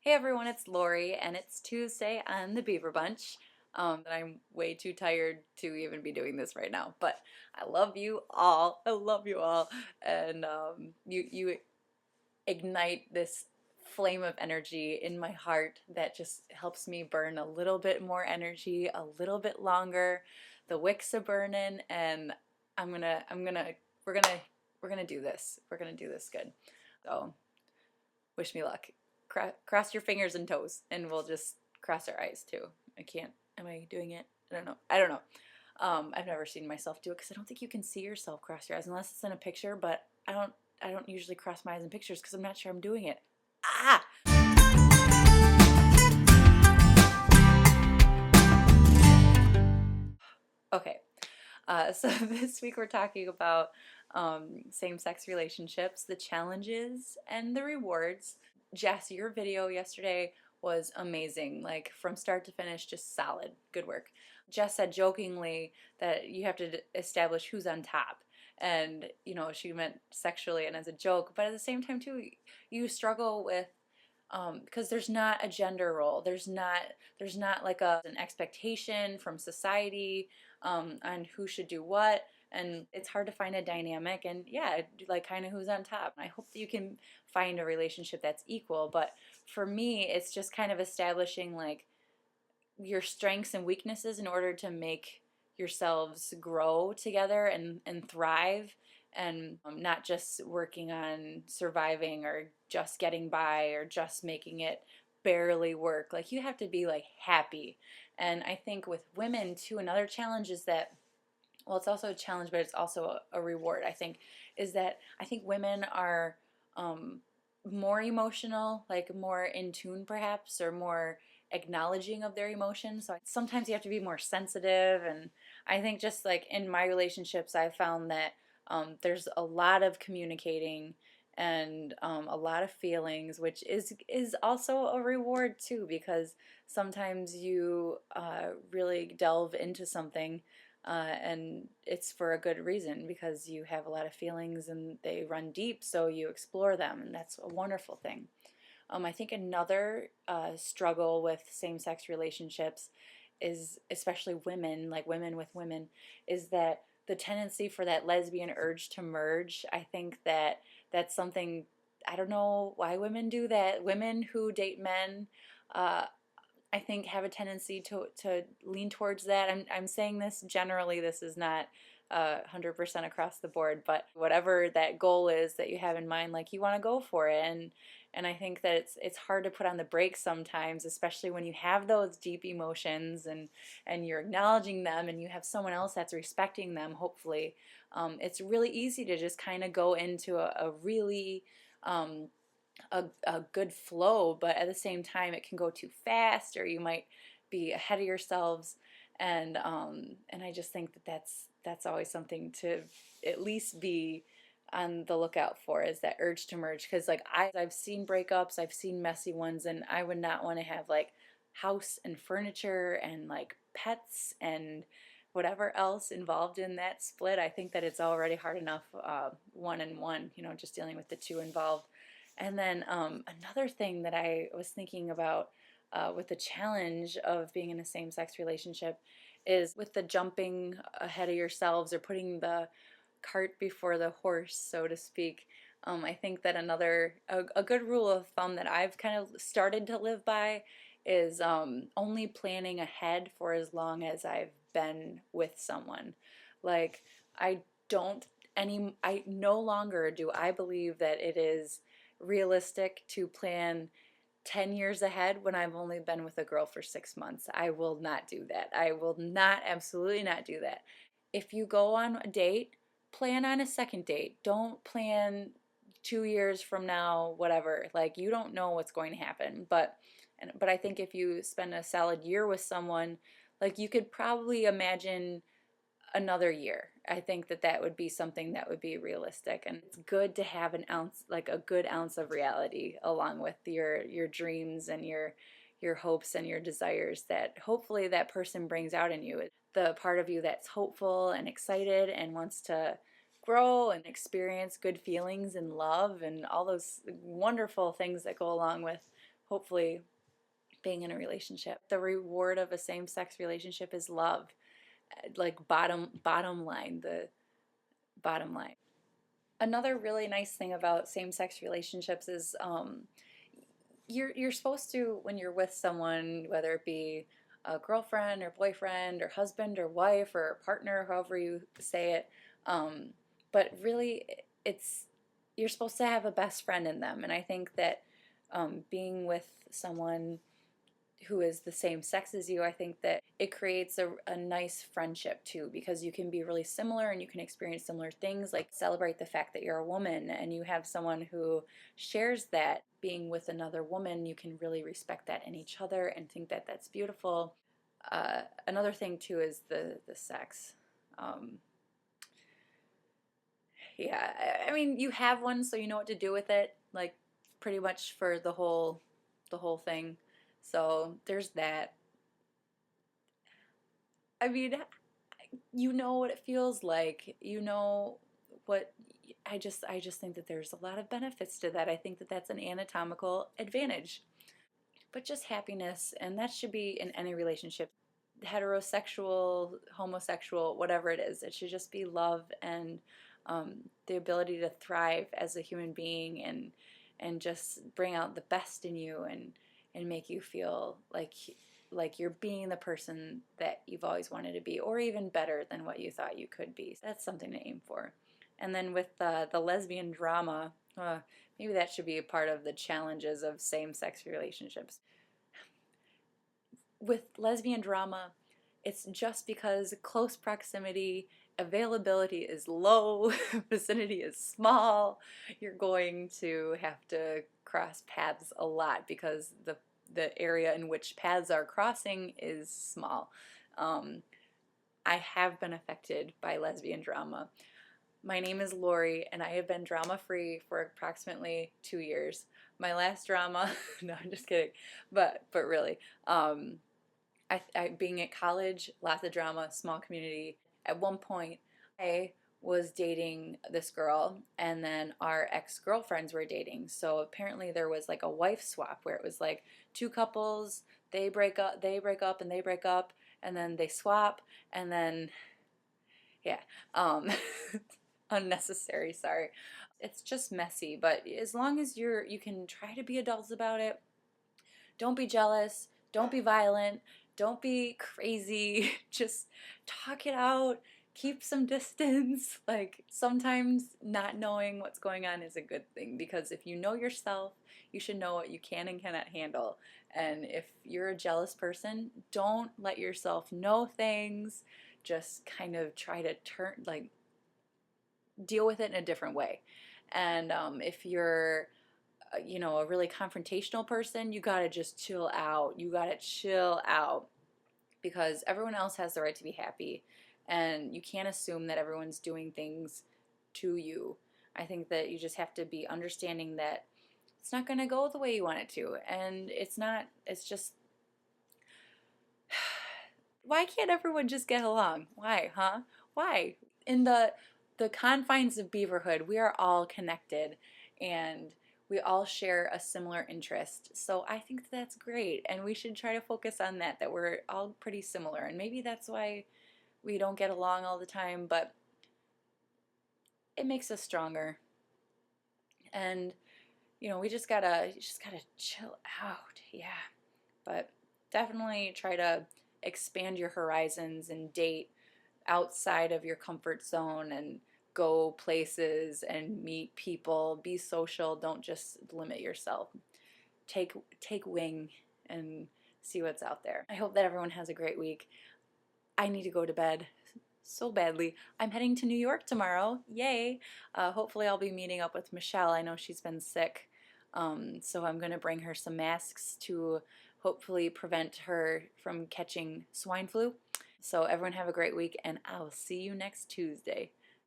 Hey everyone, it's Lori, and it's Tuesday on the Beaver Bunch. And I'm way too tired to even be doing this right now, but I love you all. I love you all, and you ignite this flame of energy in my heart that just helps me burn a little bit more energy, a little bit longer. The wicks are burning, and I'm gonna, we're gonna, we're gonna do this. We're gonna do this good. So wish me luck. Cross your fingers and toes, and we'll just cross our eyes too. I can't. Am I doing it? I don't know. I don't know. I've never seen myself do it because I don't think you can see yourself cross your eyes unless it's in a picture. But I don't. I don't usually cross my eyes in pictures because I'm not sure I'm doing it. Ah. Okay. So this week we're talking about same-sex relationships, the challenges and the rewards. Jess, your video yesterday was amazing, like from start to finish, just solid. Good work. Jess said jokingly that you have to establish who's on top. And, you know, she meant sexually and as a joke, but at the same time, too, you struggle with because there's not a gender role. There's not like an expectation from society on who should do what, and it's hard to find a dynamic. And yeah, like kind of who's on top. I hope that you can find a relationship that's equal. But for me, it's just kind of establishing like your strengths and weaknesses in order to make yourselves grow together and thrive, and not just working on surviving or just getting by or just making it barely work. Like you have to be like happy. And I think with women too, another challenge is that, well, it's also a challenge, but it's also a reward, I think, is that I think women are um, more emotional, like more in tune perhaps, or more acknowledging of their emotions. So sometimes you have to be more sensitive. And I think just like in my relationships, I found that there's a lot of communicating and a lot of feelings, which is also a reward too, because sometimes you really delve into something and it's for a good reason because you have a lot of feelings and they run deep, so you explore them, and that's a wonderful thing. I think another struggle with same-sex relationships is, especially women, like women with women, is that the tendency for that lesbian urge to merge. I think that that's something, I don't know why women do that. Women who date men, uh, I think, have a tendency to lean towards that. I'm saying this generally. This is not 100% across the board, but whatever that goal is that you have in mind, like you want to go for it. And I think that it's hard to put on the brakes sometimes, especially when you have those deep emotions and you're acknowledging them and you have someone else that's respecting them, hopefully. It's really easy to just kind of go into a really a good flow, but at the same time it can go too fast, or you might be ahead of yourselves. And I just think that that's always something to at least be on the lookout for, is that urge to merge. Because like I've seen breakups, I've seen messy ones, and I would not want to have like house and furniture and like pets and whatever else involved in that split. I think that it's already hard enough one and one, you know, just dealing with the two involved. And then another thing that I was thinking about with the challenge of being in a same-sex relationship is with the jumping ahead of yourselves, or putting the cart before the horse, so to speak. I think that a good rule of thumb that I've kind of started to live by is only planning ahead for as long as I've been with someone. Like I don't I no longer do I believe that it is realistic to plan 10 years ahead when I've only been with a girl for 6 months. I will not do that. I will not, absolutely not do that. If you go on a date, plan on a second date. Don't plan 2 years from now, whatever. Like you don't know what's going to happen. But I think if you spend a solid year with someone, like you could probably imagine another year. I think that that would be something that would be realistic, and it's good to have an ounce, like a good ounce of reality along with your dreams and your hopes and your desires that hopefully that person brings out in you. The part of you that's hopeful and excited and wants to grow and experience good feelings and love and all those wonderful things that go along hopefully being in a relationship. The reward of a same-sex relationship is love. Like bottom line, the bottom line. Another really nice thing about same-sex relationships is you're supposed to, when you're with someone, whether it be a girlfriend or boyfriend or husband or wife or partner, however you say it, but really it's you're supposed to have a best friend in them. And I think that being with someone who is the same sex as you, I think that it creates a nice friendship too, because you can be really similar and you can experience similar things, like celebrate the fact that you're a woman and you have someone who shares that. Being with another woman, you can really respect that in each other and think that that's beautiful. Another thing too is the sex. Yeah, I mean, you have one, so you know what to do with it, like pretty much for the whole thing. So there's that. I mean, you know what it feels like. You know what I just think that there's a lot of benefits to that. I think that that's an anatomical advantage. But just happiness, and that should be in any relationship, heterosexual, homosexual, whatever it is. It should just be love and the ability to thrive as a human being and just bring out the best in you and make you feel like you're being the person that you've always wanted to be, or even better than what you thought you could be. That's something to aim for. And then with the lesbian drama, maybe that should be a part of the challenges of same-sex relationships. With lesbian drama, it's just because close proximity, availability is low, vicinity is small, you're going to have to cross paths a lot because the area in which paths are crossing is small. I have been affected by lesbian drama. My name is Lori, and I have been drama-free for approximately 2 years. My last drama, no, I'm just kidding, but really, being at college, lots of drama, small community. At one point, I was dating this girl, and then our ex-girlfriends were dating. So apparently there was like a wife swap where it was like two couples, they break up, and they break up, and then they swap, and then yeah, unnecessary. Sorry, it's just messy. But as long as you can try to be adults about it. Don't be jealous. Don't be violent. Don't be crazy. Just talk it out. Keep some distance. Like sometimes not knowing what's going on is a good thing, because if you know yourself, you should know what you can and cannot handle. And if you're a jealous person, don't let yourself know things. Just kind of try to deal with it in a different way. And if you're a really confrontational person, you gotta just chill out. You gotta chill out, because everyone else has the right to be happy, and you can't assume that everyone's doing things to you. I think that you just have to be understanding that it's not gonna go the way you want it to, and it's just, why can't everyone just get along? Why, huh? Why? In the confines of beaverhood, we are all connected, and we all share a similar interest. So I think that's great, and we should try to focus on that we're all pretty similar. And maybe that's why we don't get along all the time, but it makes us stronger. And we just gotta chill out. Yeah. But definitely try to expand your horizons and date outside of your comfort zone and go places and meet people. Be social. Don't just limit yourself. Take wing and see what's out there. I hope that everyone has a great week. I need to go to bed so badly. I'm heading to New York tomorrow. Yay! Hopefully I'll be meeting up with Michelle. I know she's been sick. So I'm going to bring her some masks to hopefully prevent her from catching swine flu. So everyone have a great week, and I'll see you next Tuesday.